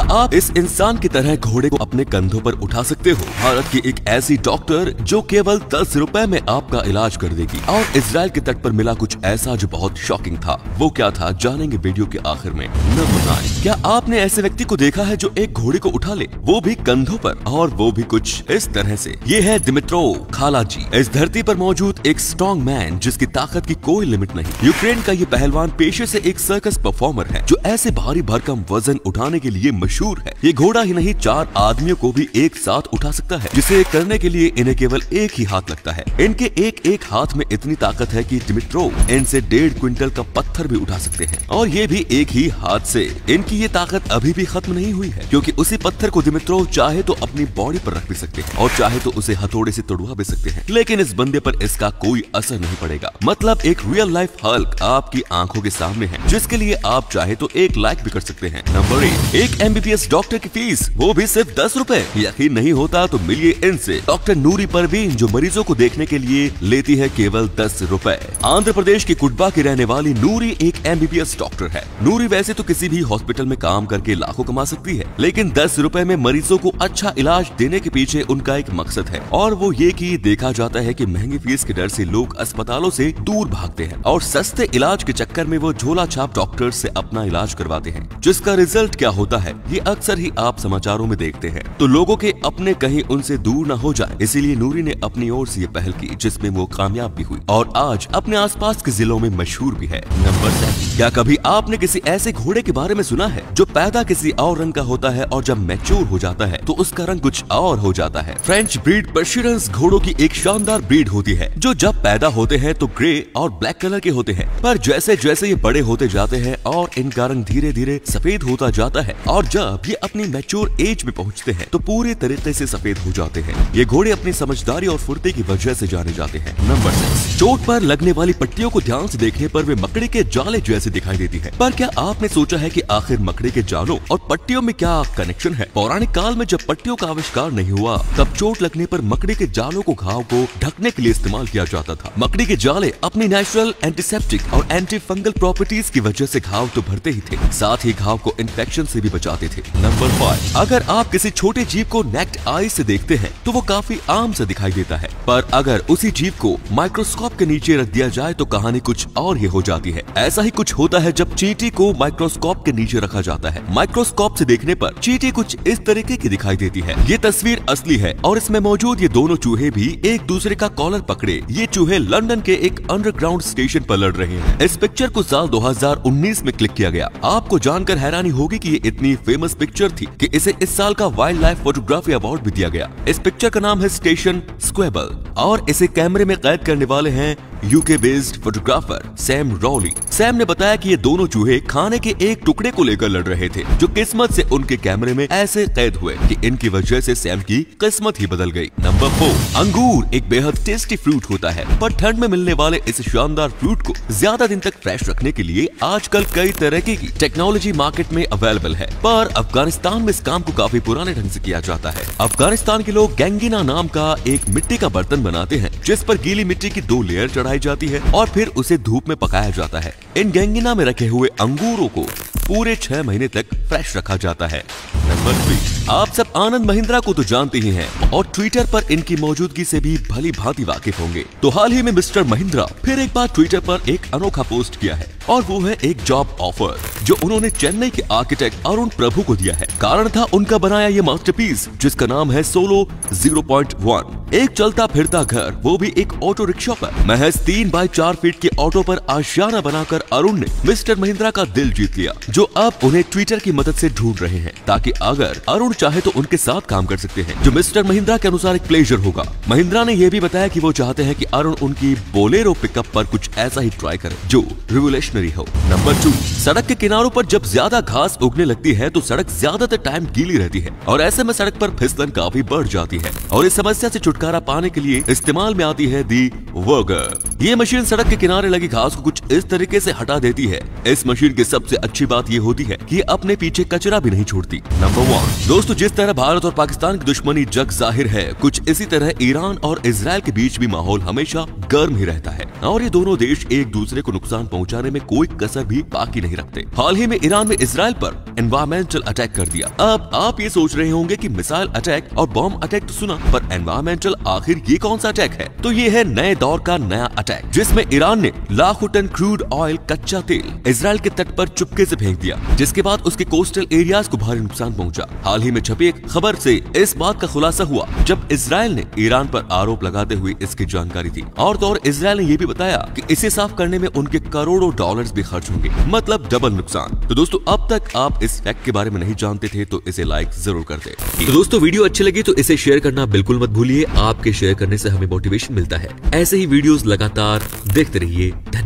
आप इस इंसान की तरह घोड़े को अपने कंधों पर उठा सकते हो? भारत की एक ऐसी डॉक्टर जो केवल 10 रुपए में आपका इलाज कर देगी। और इजराइल के तट पर मिला कुछ ऐसा जो बहुत शॉकिंग था। वो क्या था, जानेंगे वीडियो के आखिर में। नंबर 9, क्या आपने ऐसे व्यक्ति को देखा है जो एक घोड़े को उठा ले, वो भी कंधों पर, और वो भी कुछ इस तरह से। ये है दिमित्रो खालाजी, इस धरती पर मौजूद एक स्ट्रॉन्ग मैन जिसकी ताकत की कोई लिमिट नहीं। यूक्रेन का ये पहलवान पेशे से एक सर्कस परफॉर्मर है जो ऐसे भारी भरकम वजन उठाने के लिए मशहूर है। ये घोड़ा ही नहीं, 4 आदमियों को भी एक साथ उठा सकता है, जिसे करने के लिए इन्हें केवल एक ही हाथ लगता है। इनके एक हाथ में इतनी ताकत है कि दिमित्रो इनसे 1.5 क्विंटल का पत्थर भी उठा सकते हैं, और ये भी एक ही हाथ से। इनकी ये ताकत अभी भी खत्म नहीं हुई है, क्योंकि उसी पत्थर को दिमित्रो चाहे तो अपनी बॉडी पर रख भी सकते हैं और चाहे तो उसे हथौड़े से तोड़वा भी सकते हैं, लेकिन इस बंदे पर इसका कोई असर नहीं पड़ेगा। मतलब एक रियल लाइफ हल्क आपकी आंखों के सामने है, जिसके लिए आप चाहे तो एक लाइक भी कर सकते हैं। नंबर 8, एक MBBS डॉक्टर की फीस, वो भी सिर्फ 10 रुपए। यकीन नहीं होता तो मिलिए इनसे। डॉक्टर नूरी परवीन जो मरीजों को देखने के लिए लेती है केवल 10 रुपए। आंध्र प्रदेश की कुडबा की रहने वाली नूरी एक MBBS डॉक्टर है। नूरी वैसे तो किसी भी हॉस्पिटल में काम करके लाखों कमा सकती है, लेकिन 10 रुपए में मरीजों को अच्छा इलाज देने के पीछे उनका एक मकसद है, और वो ये कि देखा जाता है कि महंगी फीस के डर से लोग अस्पतालों से दूर भागते हैं और सस्ते इलाज के चक्कर में वो झोला छाप डॉक्टर से अपना इलाज करवाते हैं, जिसका रिजल्ट क्या होता है ये अक्सर ही आप समाचारों में देखते हैं। तो लोगों के अपने कहीं उनसे दूर न हो जाए, इसीलिए नूरी ने अपनी ओर से ये पहल की, जिसमें वो कामयाब भी हुई और आज अपने आसपास के जिलों में मशहूर भी है। नंबर 7, क्या कभी आपने किसी ऐसे घोड़े के बारे में सुना है जो पैदा किसी और रंग का होता है और जब मैच्योर हो जाता है तो उसका रंग कुछ और हो जाता है? फ्रेंच ब्रीड पर्शियंस घोड़ों की एक शानदार ब्रीड होती है जो जब पैदा होते हैं तो ग्रे और ब्लैक कलर के होते हैं, पर जैसे जैसे ये बड़े होते जाते हैं और इनका रंग धीरे धीरे सफेद होता जाता है, और जब ये अपनी मैच्योर एज में पहुंचते हैं तो पूरे तरीके से सफेद हो जाते हैं। ये घोड़े अपनी समझदारी और फुर्ती की वजह से जाने जाते हैं। नंबर 6, चोट पर लगने वाली पट्टियों को ध्यान से देखने पर वे मकड़ी के जाले जैसे दिखाई देती है, पर क्या आपने सोचा है कि आखिर मकड़ी के जालों और पट्टियों में क्या कनेक्शन है? पौराणिक काल में जब पट्टियों का आविष्कार नहीं हुआ तब चोट लगने पर मकड़ी के जालों को घाव को ढकने के लिए इस्तेमाल किया जाता था। मकड़ी के जाले अपनी नेचुरल एंटीसेप्टिक और एंटी फंगल प्रॉपर्टीज की वजह से घाव तो भरते ही थे, साथ ही घाव को इन्फेक्शन से भी बचाते थे। नंबर 5, अगर आप किसी छोटे जीव को नेक्ड आई से देखते हैं तो वो काफी आम से दिखाई देता है, पर अगर उसी जीव को माइक्रोस्कोप के नीचे रख दिया जाए तो कहानी कुछ और ही हो जाती है। ऐसा ही कुछ होता है जब चींटी को माइक्रोस्कोप के नीचे रखा जाता है। माइक्रोस्कोप से देखने पर चींटी कुछ इस तरीके की दिखाई देती है। ये तस्वीर असली है और इसमें मौजूद ये दोनों चूहे भी एक दूसरे का कॉलर पकड़े ये चूहे लंदन के एक अंडरग्राउंड स्टेशन पर लड़ रहे हैं। इस पिक्चर को साल 2019 में क्लिक किया गया। आपको जानकर हैरानी होगी कि ये इतनी फेमस पिक्चर थी कि इसे इस साल का वाइल्ड लाइफ फोटोग्राफी अवार्ड भी दिया गया। इस पिक्चर का नाम है स्टेशन स्क्वेबल और इसे कैमरे में कैद करने वाले हैं UK based photographer Sam really. Sam ने बताया कि ये दोनों चूहे खाने के एक टुकड़े को लेकर लड़ रहे थे, जो किस्मत से उनके कैमरे में ऐसे कैद हुए कि इनकी वजह से सैम की किस्मत ही बदल गई। नंबर 4, अंगूर एक बेहद टेस्टी फ्रूट होता है, पर ठंड में मिलने वाले इस शानदार फ्रूट को ज्यादा दिन तक फ्रेश रखने के लिए आजकल कई तरह की टेक्नोलॉजी मार्केट में अवेलेबल है, पर अफगानिस्तान में इस काम को काफी पुराने ढंग से किया जाता है। अफगानिस्तान के लोग गैंगिना नाम का एक मिट्टी का बर्तन बनाते हैं, जिस पर गीली मिट्टी की 2 लेयर चढ़ाई जाती है और फिर उसे धूप में पकाया जाता है। इन गैंगिना में रखे हुए अंगूरों को पूरे 6 महीने तक फ्रेश रखा जाता है। नंबर 3, आप सब आनंद महिंद्रा को तो जानते ही हैं और ट्विटर पर इनकी मौजूदगी से भी भली भांति वाकिफ होंगे। तो हाल ही में मिस्टर महिंद्रा फिर एक बार ट्विटर पर एक अनोखा पोस्ट किया है, और वो है एक जॉब ऑफर जो उन्होंने चेन्नई के आर्किटेक्ट अरुण प्रभु को दिया है। कारण था उनका बनाया ये मास्टरपीस जिसका नाम है सोलो 0.1, एक चलता फिरता घर, वो भी एक ऑटो रिक्शा पर। महज 3 बाय 4 फीट के ऑटो पर आशियाना बनाकर अरुण ने मिस्टर महिंद्रा का दिल जीत लिया, जो अब उन्हें ट्विटर की मदद से ढूंढ रहे हैं, ताकि अगर अरुण चाहे तो उनके साथ काम कर सकते हैं, जो मिस्टर महिंद्रा के अनुसार एक प्लेजर होगा। महिंद्रा ने यह भी बताया कि वो चाहते हैं कि अरुण उनकी बोलेरो पिकअप पर कुछ ऐसा ही ट्राई करे जो रिवोल्यूशनरी हो। नंबर 2, सड़क के किनारों पर जब ज्यादा घास उगने लगती है तो सड़क ज्यादातर टाइम गीली रहती है और ऐसे में सड़क पर फिसलन काफी बढ़ जाती है, और इस समस्या से छुटकारा पाने के लिए इस्तेमाल में आती है दी वर्गर। ये मशीन सड़क के किनारे लगी घास को कुछ इस तरीके से हटा देती है। इस मशीन की सबसे अच्छी बात ये होती है कि ये अपने पीछे कचरा भी नहीं छोड़ती। नंबर 1 दोस्तों, जिस तरह भारत और पाकिस्तान की दुश्मनी जग जाहिर है, कुछ इसी तरह ईरान और इजराइल के बीच भी माहौल हमेशा गर्म ही रहता है और ये दोनों देश एक दूसरे को नुकसान पहुंचाने में कोई कसर भी बाकी नहीं रखते। हाल ही में ईरान में इजराइल पर एनवायरमेंटल अटैक कर दिया। अब आप ये सोच रहे होंगे कि मिसाइल अटैक और बॉम्ब अटैक तो सुना, पर एनवायरमेंटल आखिर ये कौन सा अटैक है? तो ये है नए दौर का नया अटैक, जिसमें ईरान ने लाखों टन क्रूड ऑयल कच्चा तेल इजराइल के तट पर चुपके से फेंक दिया, जिसके बाद उसके कोस्टल एरियाज को भारी नुकसान पहुंचा। हाल ही में छपी एक खबर से इस बात का खुलासा हुआ, जब इजराइल ने ईरान पर आरोप लगाते हुए इसकी जानकारी दी। और तो और इजराइल ने ये भी बताया कि इसे साफ करने में उनके करोड़ों डॉलर्स भी खर्च होंगे, मतलब डबल नुकसान। तो दोस्तों, अब तक आप इस फैक्ट के बारे में नहीं जानते थे तो इसे लाइक जरूर कर दे। तो दोस्तों, वीडियो अच्छी लगी तो इसे शेयर करना बिल्कुल मत भूलिए। आपके शेयर करने से हमें मोटिवेशन मिलता है। ऐसे ही वीडियोस लगातार देखते रहिए। धन्यवाद।